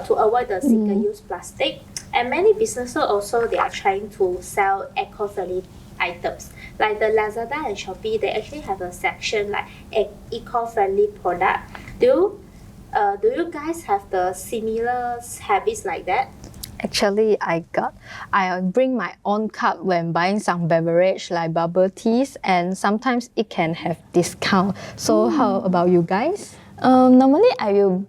to avoid the single-use plastic. And many businesses also they are trying to sell eco-friendly items. Like the Lazada and Shopee, they actually have a section like eco-friendly product. Do you guys have the similar habits like that? Actually, I bring my own cup when buying some beverage like bubble teas, and sometimes it can have discount. So how about you guys? Normally, I will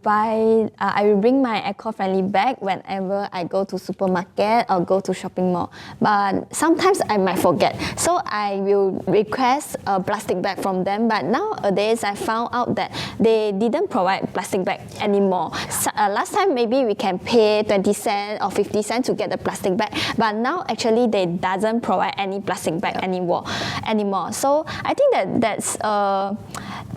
bring my eco-friendly bag whenever I go to supermarket or go to shopping mall. But sometimes I might forget, so I will request a plastic bag from them. But nowadays, I found out that they didn't provide plastic bag anymore. So, last time maybe we can pay 20 cents or 50 cents to get the plastic bag, but now actually they doesn't provide any plastic bag anymore. So I think that's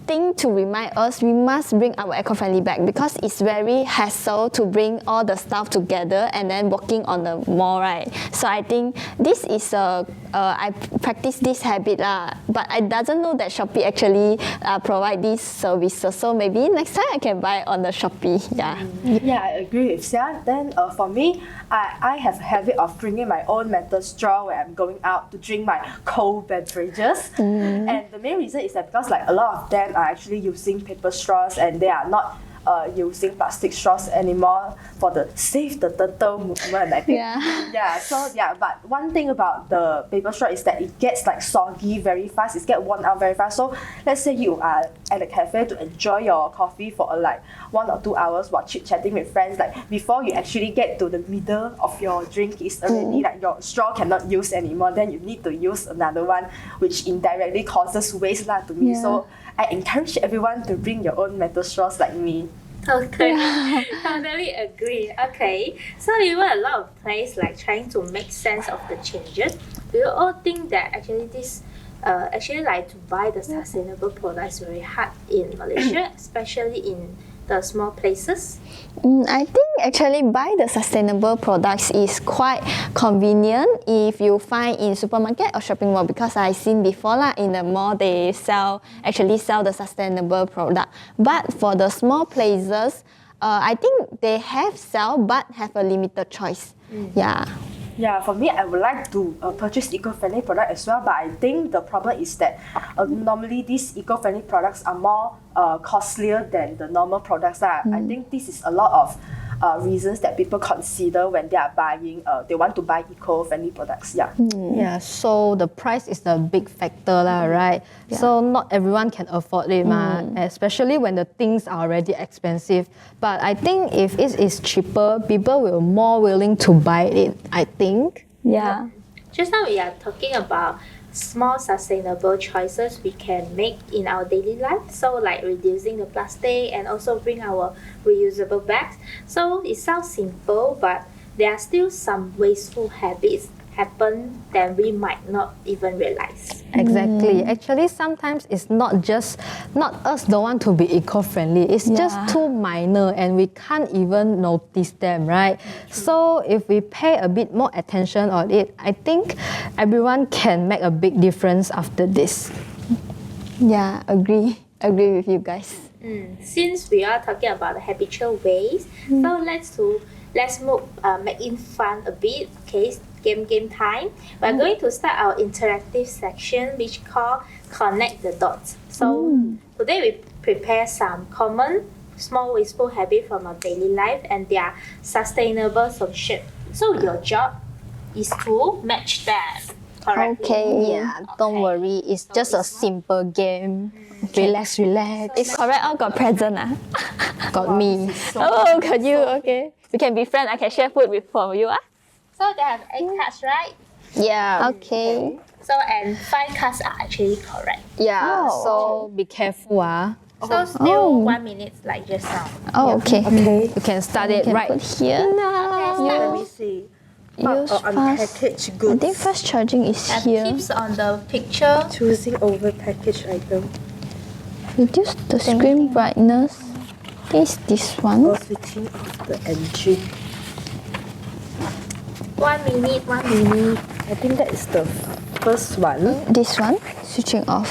thing to remind us we must bring our eco-friendly bag, because it's very hassle to bring all the stuff together and then walking on the mall, right? So I think this is a I practice this habit but I doesn't know that Shopee actually provide these services. So maybe next time I can buy on the Shopee. Yeah. Yeah, I agree with Xia. Then for me, I have a habit of bringing my own metal straw when I'm going out to drink my cold beverages. And the main reason is that because like a lot of them are actually using paper straws and they are not using plastic straws anymore for the save the turtle movement, I think. But one thing about the paper straw is that it gets like soggy very fast, it gets worn out very fast. So let's say you are at a cafe to enjoy your coffee for like 1 or 2 hours while chit-chatting with friends, like before you actually get to the middle of your drink is already like your straw cannot use anymore, then you need to use another one, which indirectly causes waste to me. So I encourage everyone to bring your own metal straws like me. Okay, totally agree. Okay, so we were a lot of place like trying to make sense of the changes. We all think that actually this actually like to buy the sustainable products very hard in Malaysia, especially in the small places. I think actually buy the sustainable products is quite convenient if you find in supermarket or shopping mall, because I seen before in the mall they actually sell the sustainable product. But for the small places, I think they have sell but have a limited choice. Yeah, for me, I would like to purchase eco-friendly product as well, but I think the problem is that normally these eco-friendly products are more costlier than the normal products. I think this is a lot of reasons that people consider when they are buying, they want to buy eco-friendly products. Yeah, so the price is the big factor, right? So not everyone can afford it, especially when the things are already expensive. But I think if it is cheaper, people will more willing to buy it, I think. Yeah. Just now we are talking about small sustainable choices we can make in our daily life, so like reducing the plastic and also bring our reusable bags. So it sounds simple, but there are still some wasteful habits happen that we might not even realize. Exactly. Actually, sometimes it's not us don't want to be eco-friendly. It's just too minor and we can't even notice them, right? So if we pay a bit more attention on it, I think everyone can make a big difference after this. Yeah, agree with you guys. Since we are talking about the habitual ways, so let's move make it fun a bit. Okay, game time. We're going to start our interactive section, which called Connect the Dots. So today we prepare some common small wasteful habits from our daily life and their sustainable solution. So your job is to match them correctly. Okay. Don't worry, it's just a simple game. Relax. It's correct. Got present. Got me. Got you. Okay. We can be friends. I can share food from you. So they have 8 cards, right? Yeah. Okay. So and 5 cards are actually correct. Yeah. So be careful. So still 1 minute like just now. Okay. You can start it Can right put here. Let me see. Use Unpackaged I goods. think fast charging is And here. tips on the picture. Choosing over packaged item. Reduce the screen brightness. Is this one? Or switching off the engine. 1 minute, 1 minute. I think that is the first one. This one? Switching off.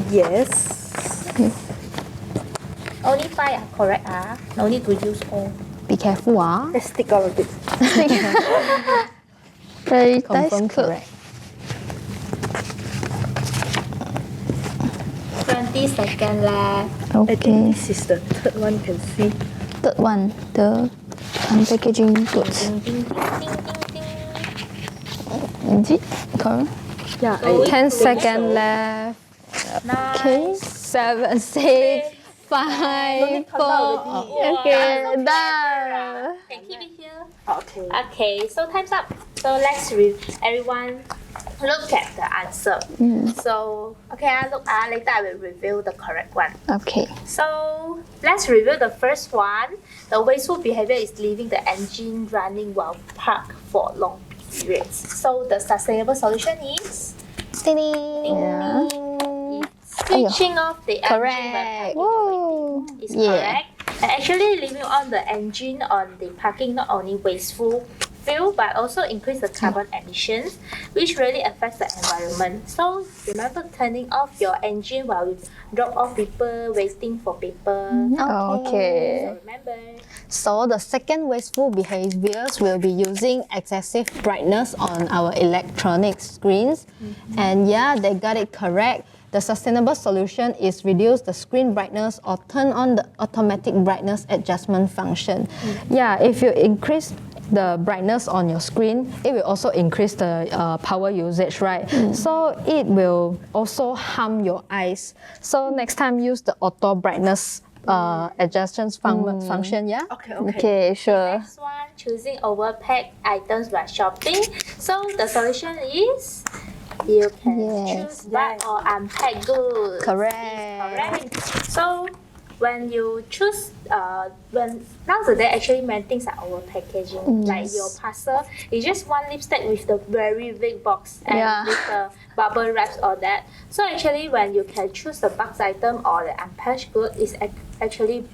Yes. Okay. Only 5 are correct. No need to use all. Be careful. Let's stick out a bit. Very Confirm nice. correct. 20 seconds left. I think Okay. this is the third one, can see. Third one, the unpackaging goods. Ding, ding, ding, ding, ding, ding. Is it correct? Yeah, Go 10 to seconds left. 9. Okay. 7, 6, 5, 4. Okay, done. Okay, keep it here. Okay. Okay, so time's up. So let's everyone look at the answer. So look, later I will reveal the correct one. Okay. So let's review the first one. The wasteful behavior is leaving the engine running while parked for long periods. So the sustainable solution is Yeah. switching off the engine when Correct. parking Whoa. is Yeah. correct. And actually leaving on the engine on the parking not only wasteful fuel but also increase the carbon emissions, which really affects the environment. So remember turning off your engine while you drop off people waiting for paper. Okay. So remember. So the second wasteful behaviors will be using excessive brightness on our electronic screens. And yeah, they got it correct. The sustainable solution is reduce the screen brightness or turn on the automatic brightness adjustment function. Yeah, if you increase the brightness on your screen, it will also increase the power usage, right? So it will also harm your eyes. So next time use the auto brightness adjustments function, yeah? Okay, sure. Next one, choosing overpacked items while shopping. So the solution is you can choose buy or unpacked goods. Correct. So when you choose, when nowadays actually many things are over packaging. Like your parcel, it's just one lipstick with the very big box and with the bubble wraps or that. So actually, when you can choose the box item or the unpacked good, it's actually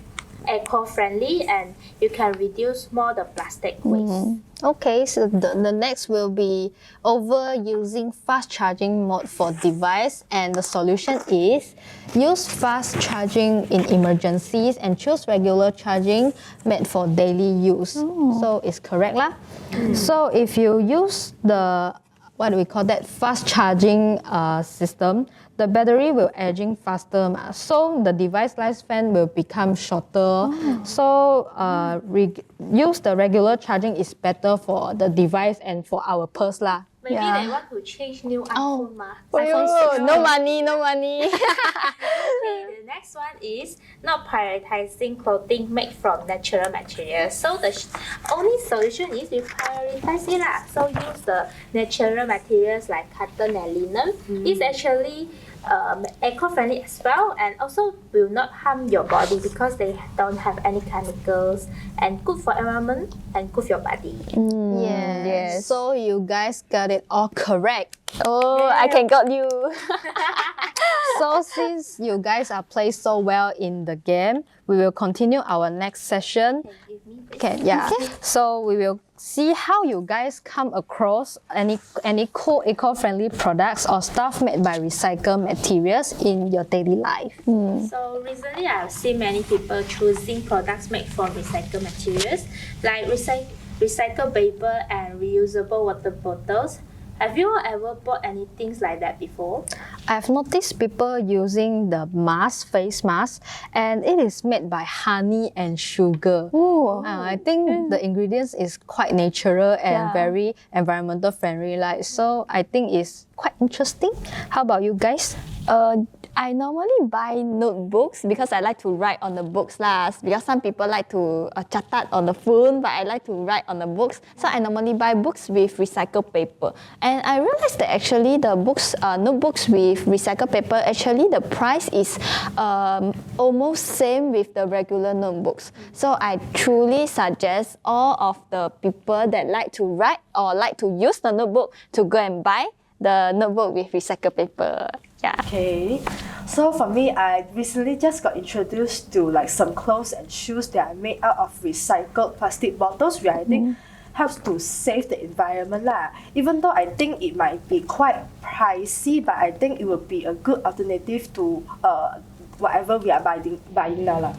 eco-friendly and you can reduce more the plastic waste. Okay, so the next will be overusing fast charging mode for device, and the solution is use fast charging in emergencies and choose regular charging made for daily use. So it's correct lah. So if you use the what do we call that fast charging system, the battery will aging faster, so the device lifespan will become shorter. So use the regular charging is better for the device and for our purse lah. Maybe they want to change new iPhone ma. No money. Okay, the next one is not prioritizing clothing made from natural materials. So the only solution is you prioritize it lah. So use the natural materials like cotton and linen. It's actually eco-friendly as well, and also will not harm your body because they don't have any chemicals, and good for environment and good for your body. Yes. So you guys got it all correct. Oh, I can got you. So since you guys are playing so well in the game, we will continue our next session. Okay, yeah. So we will see how you guys come across any cool eco-friendly products or stuff made by recycled materials in your daily life. So recently I've seen many people choosing products made from recycled materials like recycled paper and reusable water bottles. Have you ever bought any things like that before? I've noticed people using the face mask, and it is made by honey and sugar. I think the ingredients is quite natural and very environmental friendly. So I think it's quite interesting. How about you guys? I normally buy notebooks because I like to write on the books lah. Because some people like to catat on the phone, but I like to write on the books. So I normally buy books with recycled paper. And I realized that actually the notebooks with recycled paper, actually the price is almost same with the regular notebooks. So I truly suggest all of the people that like to write or like to use the notebook to go and buy the notebook with recycled paper. Yeah. Okay, so for me, I recently just got introduced to like some clothes and shoes that are made out of recycled plastic bottles, which I think helps to save the environment lah. Even though I think it might be quite pricey, but I think it would be a good alternative to whatever we are buying now lah.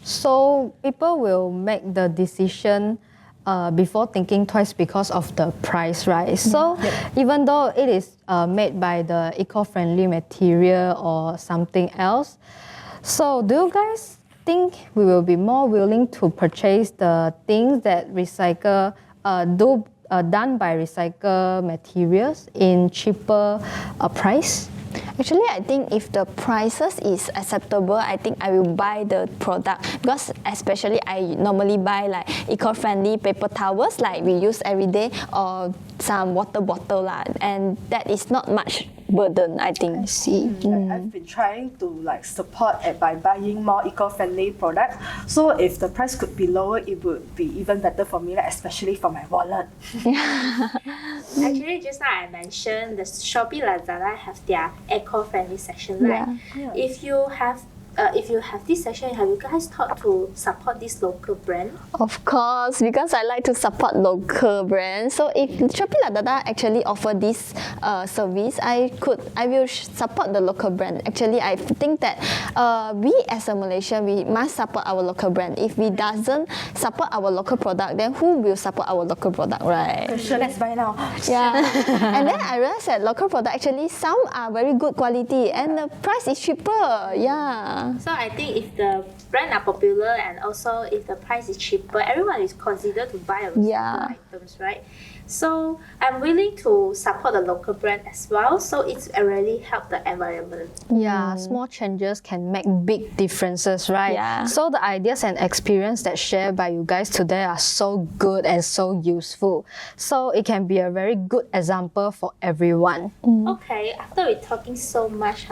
So people will make the decision before thinking twice because of the price, right? So even though it is made by the eco-friendly material or something else, so do you guys think we will be more willing to purchase the things that done by recycled materials in cheaper price? Actually, I think if the prices is acceptable, I think I will buy the product, because especially I normally buy like eco-friendly paper towels like we use every day, or some water bottle lah, and that is not much burden, I think. I see. I've been trying to like support it by buying more eco-friendly products. So if the price could be lower, it would be even better for me, like, especially for my wallet. Actually, just now I mentioned the Shopee, Lazada have their eco-friendly section. If you have if you have this session, have you guys thought to support this local brand? Of course, because I like to support local brands. So if Shopee Lazada actually offer this service, I will support the local brand. Actually, I think that we as a Malaysian, we must support our local brand. If we doesn't support our local product, then who will support our local product, right? Sure, let's buy now. Yeah. And then I realized that local product actually some are very good quality and the price is cheaper. Yeah. So I think if the brand are popular and also if the price is cheaper, everyone is considered to buy our Yeah. items, right? So I'm willing to support the local brand as well. So it's really help the environment. Yeah, small changes can make big differences, right? Yeah. So the ideas and experience that shared by you guys today are so good and so useful. So it can be a very good example for everyone. Okay, after we're talking so much,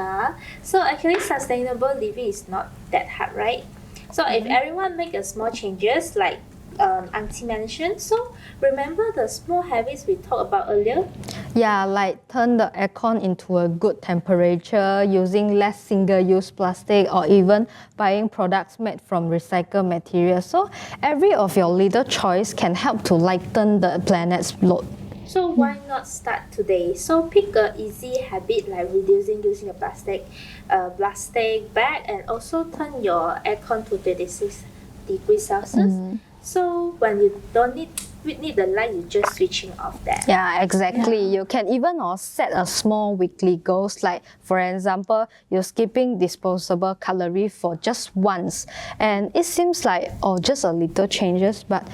so actually sustainable living is not that hard, right? So if everyone make a small changes like Auntie mentioned, so remember the small habits we talked about earlier? Yeah, like turn the aircon into a good temperature, using less single-use plastic, or even buying products made from recycled materials. So every of your little choice can help to lighten the planet's load. So why not start today? So pick a easy habit like reducing using a plastic bag, and also turn your aircon to 26 degrees Celsius. So when you don't need the light, you just switching off that. Yeah, exactly. You can even set a small weekly goals, like for example, you're skipping disposable cutlery for just once. And it seems like just a little changes, but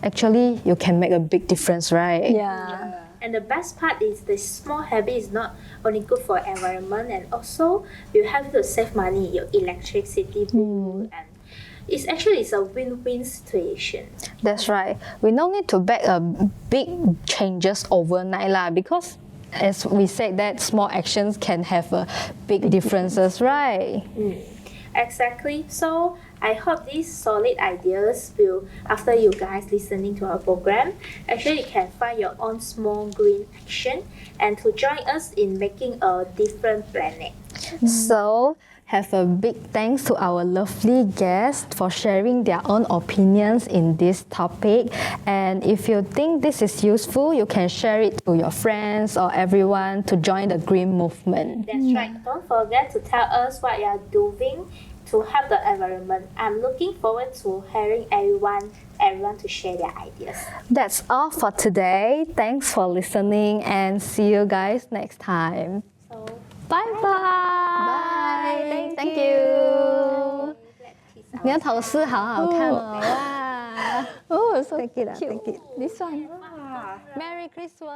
actually you can make a big difference, right? Yeah. And the best part is the small habit is not only good for environment, and also you have to save money, your electricity bill, and it's a win-win situation. That's right. We don't need to back a big changes overnight lah, because as we said that small actions can have a big differences, right? Exactly. So I hope these solid ideas will, after you guys listening to our program, actually you can find your own small green action and to join us in making a different planet. So have a big thanks to our lovely guests for sharing their own opinions in this topic. And if you think this is useful, you can share it to your friends or everyone to join the green movement. That's right. Don't forget to tell us what you are doing to help the environment. I'm looking forward to hearing everyone to share their ideas. That's all for today. Thanks for listening and see you guys next time. So Bye bye. Bye. Thank you. 你的头饰好好看哦，哇 Oh, so Thank you, cute. thank you. This one. wow. Merry Christmas.